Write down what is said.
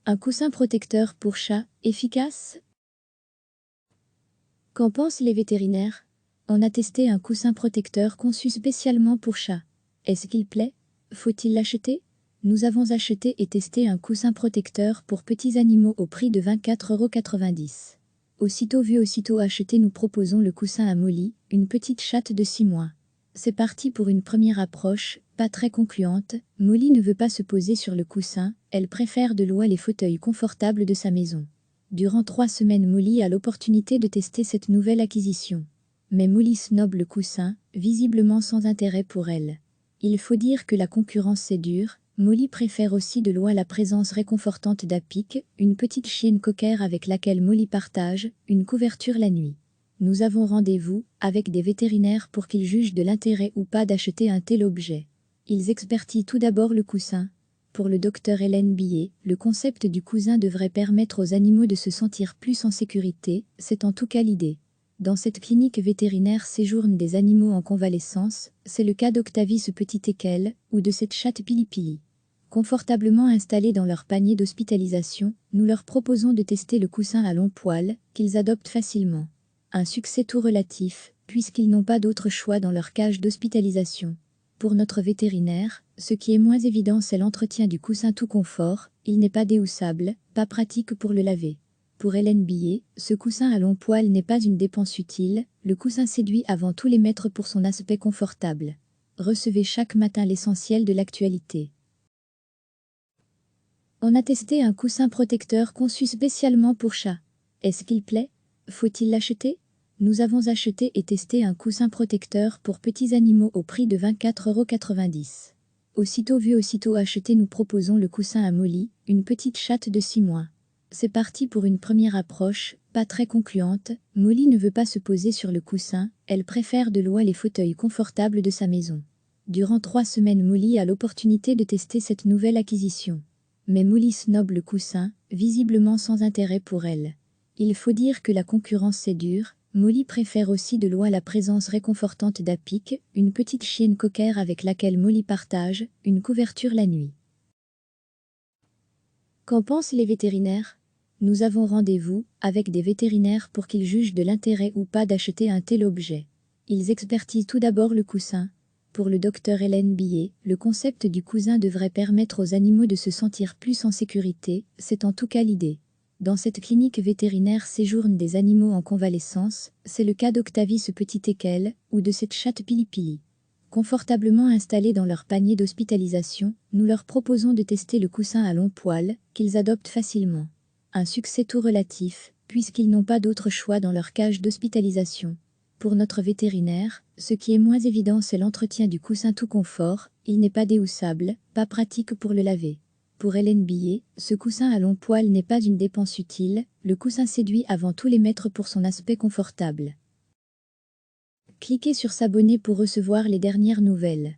Un coussin protecteur pour chat, efficace? Qu'en pensent les vétérinaires? On a testé un coussin protecteur conçu spécialement pour chat. Est-ce qu'il plaît? Faut-il l'acheter? Nous avons acheté et testé un coussin protecteur pour petits animaux au prix de 24,90 €. Aussitôt vu, aussitôt acheté, nous proposons le coussin à Molly, une petite chatte de 6 mois. C'est parti pour une première approche, pas très concluante. Molly ne veut pas se poser sur le coussin, elle préfère de loin les fauteuils confortables de sa maison. Durant 3 semaines, Molly a l'opportunité de tester cette nouvelle acquisition. Mais Molly snob le coussin, visiblement sans intérêt pour elle. Il faut dire que la concurrence c'est dur. Molly préfère aussi de loin la présence réconfortante d'Apik, une petite chienne cocker avec laquelle Molly partage une couverture la nuit. Nous avons rendez-vous avec des vétérinaires pour qu'ils jugent de l'intérêt ou pas d'acheter un tel objet. Ils expertisent tout d'abord le coussin. Pour le docteur Hélène Billet, le concept du coussin devrait permettre aux animaux de se sentir plus en sécurité, c'est en tout cas l'idée. Dans cette clinique vétérinaire séjournent des animaux en convalescence, c'est le cas d'Octavie ce petit teckel, ou de cette chatte Pili Pili. Confortablement installés dans leur panier d'hospitalisation, nous leur proposons de tester le coussin à long poil, qu'ils adoptent facilement. Un succès tout relatif, puisqu'ils n'ont pas d'autre choix dans leur cage d'hospitalisation. Pour notre vétérinaire, ce qui est moins évident c'est l'entretien du coussin tout confort, il n'est pas déhoussable, pas pratique pour le laver. Pour Hélène Billet, ce coussin à long poil n'est pas une dépense utile, le coussin séduit avant tout les maîtres pour son aspect confortable. Recevez chaque matin l'essentiel de l'actualité. On a testé un coussin protecteur conçu spécialement pour chat. Est-ce qu'il plaît? Faut-il l'acheter? Nous avons acheté et testé un coussin protecteur pour petits animaux au prix de 24,90 €. Aussitôt vu, aussitôt acheté, nous proposons le coussin à Molly, une petite chatte de 6 mois. C'est parti pour une première approche, pas très concluante. Molly ne veut pas se poser sur le coussin, elle préfère de loin les fauteuils confortables de sa maison. Durant 3 semaines, Molly a l'opportunité de tester cette nouvelle acquisition. Mais Molly snob le coussin, visiblement sans intérêt pour elle. Il faut dire que la concurrence c'est dur. Molly préfère aussi de loin la présence réconfortante d'Apik, une petite chienne cocker avec laquelle Molly partage une couverture la nuit. Qu'en pensent les vétérinaires? Nous avons rendez-vous avec des vétérinaires pour qu'ils jugent de l'intérêt ou pas d'acheter un tel objet. Ils expertisent tout d'abord le coussin. Pour le docteur Hélène Billet, le concept du coussin devrait permettre aux animaux de se sentir plus en sécurité, c'est en tout cas l'idée. Dans cette clinique vétérinaire séjournent des animaux en convalescence, c'est le cas d'Octavie ce petit teckel, ou de cette chatte Pili Pili. Confortablement installés dans leur panier d'hospitalisation, nous leur proposons de tester le coussin à long poil, qu'ils adoptent facilement. Un succès tout relatif, puisqu'ils n'ont pas d'autre choix dans leur cage d'hospitalisation. Pour notre vétérinaire, ce qui est moins évident c'est l'entretien du coussin tout confort, il n'est pas déhoussable, pas pratique pour le laver. Pour Hélène Billet, ce coussin à long poil n'est pas une dépense utile, le coussin séduit avant tout les maîtres pour son aspect confortable. Cliquez sur s'abonner pour recevoir les dernières nouvelles.